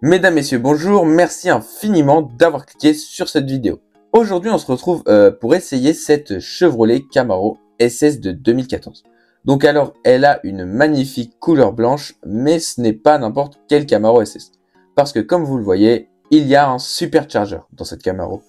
Mesdames, Messieurs, bonjour, merci infiniment d'avoir cliqué sur cette vidéo. Aujourd'hui, on se retrouve pour essayer cette Chevrolet Camaro SS de 2014. Donc alors, elle a une magnifique couleur blanche, mais ce n'est pas n'importe quel Camaro SS. Parce que comme vous le voyez, il y a un supercharger dans cette Camaro.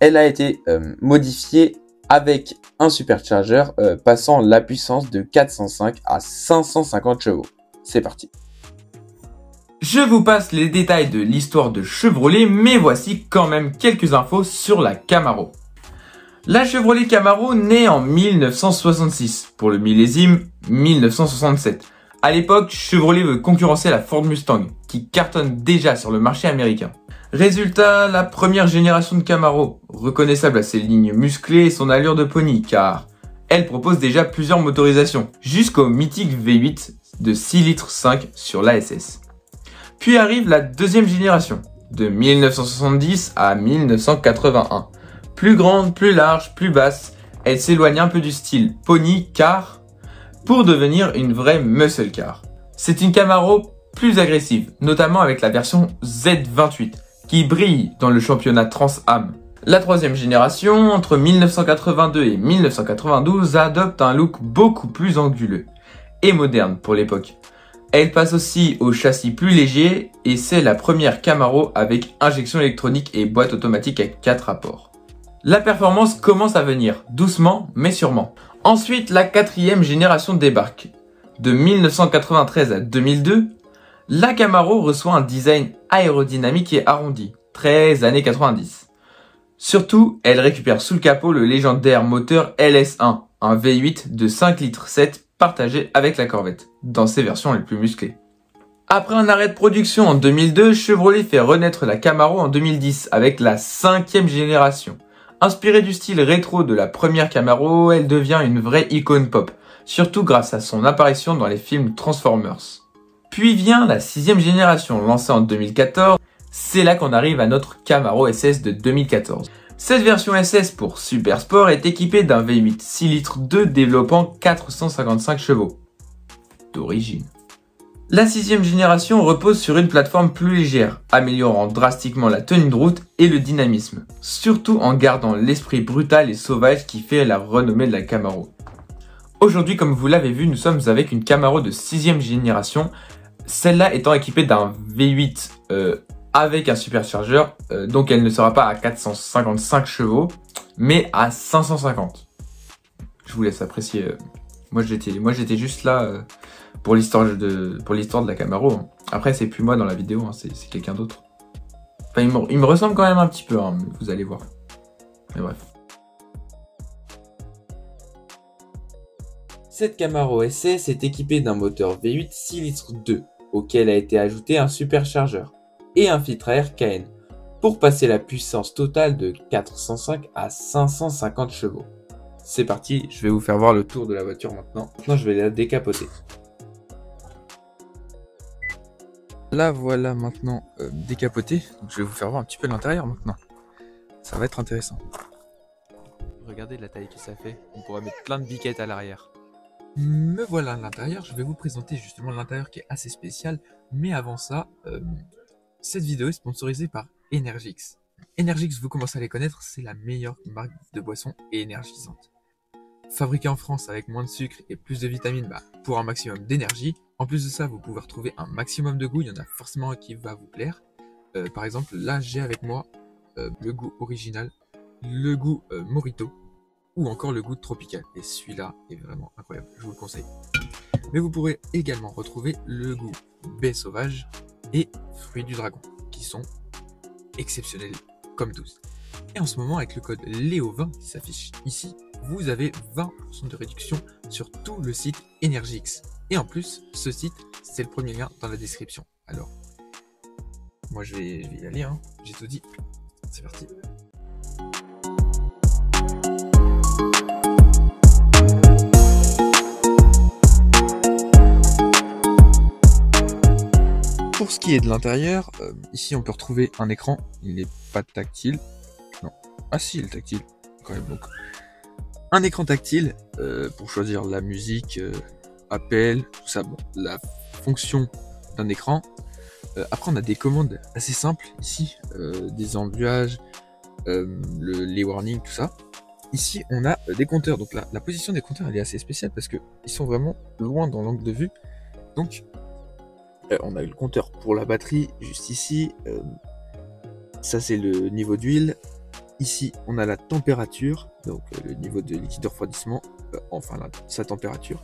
Elle a été modifiée avec un supercharger passant la puissance de 405 à 550 chevaux. C'est parti. Je vous passe les détails de l'histoire de Chevrolet, mais voici quand même quelques infos sur la Camaro. La Chevrolet Camaro naît en 1966, pour le millésime 1967. À l'époque, Chevrolet veut concurrencer la Ford Mustang, qui cartonne déjà sur le marché américain. Résultat, la première génération de Camaro, reconnaissable à ses lignes musclées et son allure de pony, car elle propose déjà plusieurs motorisations, jusqu'au mythique V8 de 6,5 litres sur l'ASS. Puis arrive la deuxième génération, de 1970 à 1981. Plus grande, plus large, plus basse, elle s'éloigne un peu du style pony car pour devenir une vraie muscle car. C'est une Camaro plus agressive, notamment avec la version Z28, qui brille dans le championnat Trans-Am. La troisième génération, entre 1982 et 1992, adopte un look beaucoup plus anguleux et moderne pour l'époque. Elle passe aussi au châssis plus léger et c'est la première Camaro avec injection électronique et boîte automatique avec 4 rapports. La performance commence à venir, doucement mais sûrement. Ensuite, la quatrième génération débarque. De 1993 à 2002, la Camaro reçoit un design aérodynamique et arrondi, très années 90. Surtout, elle récupère sous le capot le légendaire moteur LS1, un V8 de 5,7 litres partagé avec la Corvette, dans ses versions les plus musclées. Après un arrêt de production en 2002, Chevrolet fait renaître la Camaro en 2010 avec la 5e génération. Inspirée du style rétro de la première Camaro, elle devient une vraie icône pop, surtout grâce à son apparition dans les films Transformers. Puis vient la 6e génération, lancée en 2014, c'est là qu'on arrive à notre Camaro SS de 2014. Cette version SS pour Super Sport est équipée d'un V8 6,2 litres développant 455 chevaux. D'origine. La 6e génération repose sur une plateforme plus légère, améliorant drastiquement la tenue de route et le dynamisme, surtout en gardant l'esprit brutal et sauvage qui fait la renommée de la Camaro. Aujourd'hui, comme vous l'avez vu, nous sommes avec une Camaro de 6e génération, celle-là étant équipée d'un V8 avec un superchargeur, donc elle ne sera pas à 455 chevaux, mais à 550. Je vous laisse apprécier. Moi j'étais juste là pour l'histoire de la Camaro. Hein. Après c'est plus moi dans la vidéo, hein, c'est quelqu'un d'autre. Enfin il me ressemble quand même un petit peu, hein, vous allez voir. Mais bref. Cette Camaro SS est équipée d'un moteur V8 6,2 litres auquel a été ajouté un superchargeur et un filtre à air KN pour passer la puissance totale de 405 à 550 chevaux. C'est parti, je vais vous faire voir le tour de la voiture maintenant. Maintenant, je vais la décapoter. La voilà maintenant décapotée. Donc, je vais vous faire voir un petit peu l'intérieur maintenant. Ça va être intéressant. Regardez la taille que ça fait. On pourrait mettre plein de biquettes à l'arrière. Me voilà à l'intérieur. Je vais vous présenter justement l'intérieur qui est assez spécial. Mais avant ça, cette vidéo est sponsorisée par Energix. Energix, vous commencez à les connaître, c'est la meilleure marque de boissons énergisantes. Fabriquée en France avec moins de sucre et plus de vitamines pour un maximum d'énergie. En plus de ça, vous pouvez retrouver un maximum de goût, il y en a forcément un qui va vous plaire. Par exemple, là j'ai avec moi le goût original, le goût Morito ou encore le goût tropical. Et celui-là est vraiment incroyable, je vous le conseille. Mais vous pourrez également retrouver le goût baie sauvage et fruits du dragon, qui sont exceptionnels comme tous. Et en ce moment, avec le code LEO20 qui s'affiche ici, vous avez 20% de réduction sur tout le site Energix. Et en plus, ce site, c'est le premier lien dans la description. Alors, moi je vais y aller, hein. J'ai tout dit. C'est parti. Pour ce qui est de l'intérieur, ici on peut retrouver un écran, il n'est pas tactile. Non. Ah si, il est tactile. Quand même, donc. Un écran tactile pour choisir la musique, appel, tout ça. Bon, la fonction d'un écran. Après, on a des commandes assez simples ici, des embuages, les warnings, tout ça. Ici, on a des compteurs. Donc la position des compteurs, elle est assez spéciale parce qu'ils sont vraiment loin dans l'angle de vue. Donc, on a eu le compteur pour la batterie juste ici. Ça, c'est le niveau d'huile. Ici, on a la température, donc le niveau de liquide de refroidissement, sa température.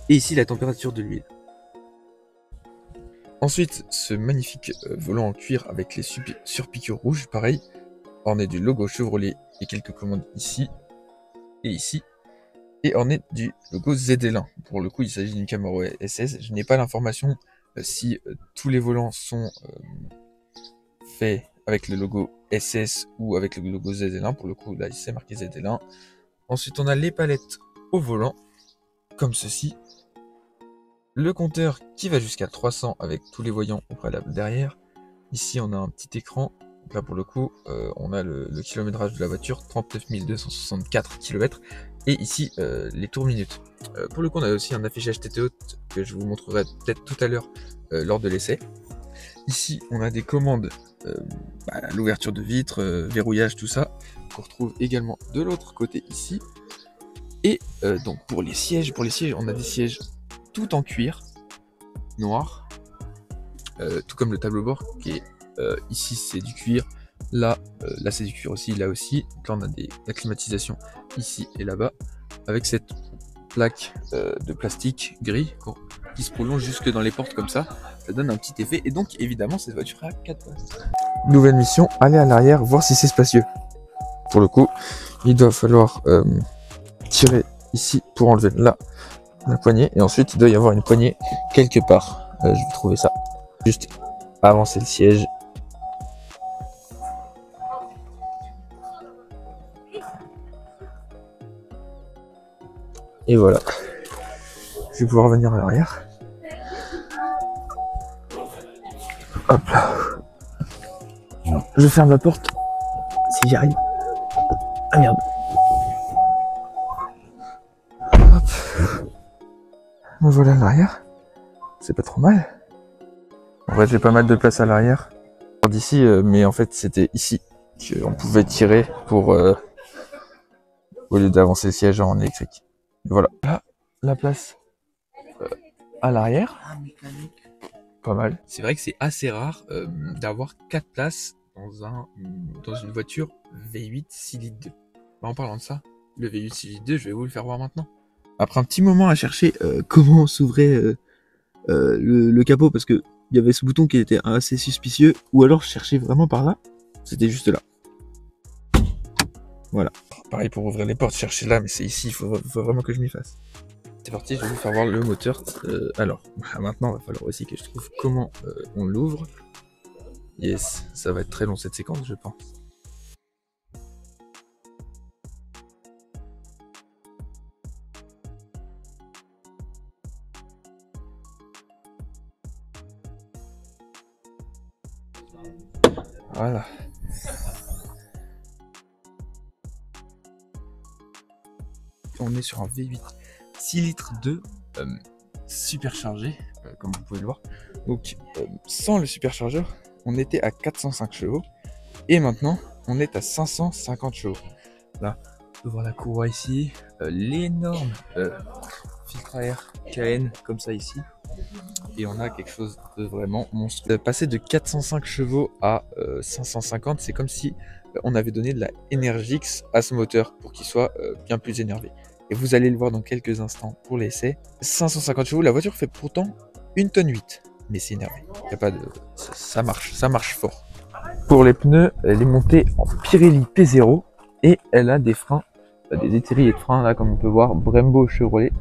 Et ici, la température de l'huile. Ensuite, ce magnifique volant en cuir avec les surpiqûres rouges, pareil, orné du logo Chevrolet et quelques commandes ici et ici, et orné du logo ZL1. Pour le coup, il s'agit d'une Camaro SS. Je n'ai pas l'information si tous les volants sont faits avec le logo SS ou avec le logo ZL1. Pour le coup, là, c'est marqué ZL1. Ensuite, on a les palettes au volant, comme ceci. Le compteur qui va jusqu'à 300 avec tous les voyants au préalable derrière. Ici, on a un petit écran. Donc là, pour le coup, on a le kilométrage de la voiture, 39 264 km. Et ici, les tours minutes. Pour le coup, on a aussi un affichage TTO que je vous montrerai peut-être tout à l'heure lors de l'essai. Ici, on a des commandes, l'ouverture de vitres, verrouillage, tout ça, qu'on retrouve également de l'autre côté ici. Et donc pour les sièges, on a des sièges tout en cuir noir, tout comme le tableau bord qui est ici c'est du cuir, là c'est du cuir aussi, là aussi. Donc là on a la climatisation ici et là-bas avec cette plaque de plastique gris qui se prolonge jusque dans les portes comme ça. Ça donne un petit effet et donc évidemment cette voiture a 4 places. Nouvelle mission, aller à l'arrière voir si c'est spacieux. Pour le coup, il doit falloir tirer ici pour enlever là la poignée et ensuite il doit y avoir une poignée quelque part. Je vais trouver ça. Juste avancer le siège. Et voilà. Je vais pouvoir revenir à l'arrière. Hop là. Je ferme la porte si j'y arrive. Ah merde. Hop. Me voilà à l'arrière. C'est pas trop mal. En fait, j'ai pas mal de place à l'arrière. D'ici, mais en fait, c'était ici qu'on pouvait tirer pour au lieu d'avancer le siège en électrique. Et voilà. Là, la place à l'arrière. Pas mal. C'est vrai que c'est assez rare d'avoir 4 places dans une voiture V8 6 litres 2. En parlant de ça, le V8 6 litres 2, je vais vous le faire voir maintenant. Après un petit moment à chercher comment s'ouvrait le capot, parce que il y avait ce bouton qui était assez suspicieux, ou alors je cherchais vraiment par là, c'était juste là. Voilà. Pareil pour ouvrir les portes, chercher là, mais c'est ici, il faut vraiment que je m'y fasse. C'est parti, je vais vous faire voir le moteur. Alors, maintenant, il va falloir aussi que je trouve comment on l'ouvre. Yes, ça va être très long cette séquence, je pense. Voilà. On est sur un V8 6 litres 2 superchargé, comme vous pouvez le voir. Donc, sans le superchargeur, on était à 405 chevaux. Et maintenant, on est à 550 chevaux. Là, on peut voir la courroie ici. L'énorme filtre à air KN, comme ça ici. Et on a quelque chose de vraiment monstrueux. Passer de 405 chevaux à 550, c'est comme si on avait donné de la Energix à ce moteur pour qu'il soit bien plus énervé. Et vous allez le voir dans quelques instants pour l'essai. 550 chevaux, la voiture fait pourtant 1,8 tonne, mais c'est énervé. Y a pas de... ça marche fort. Pour les pneus, elle est montée en Pirelli P0 et elle a des freins, des étriers de freins là comme on peut voir, Brembo Chevrolet.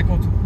contour.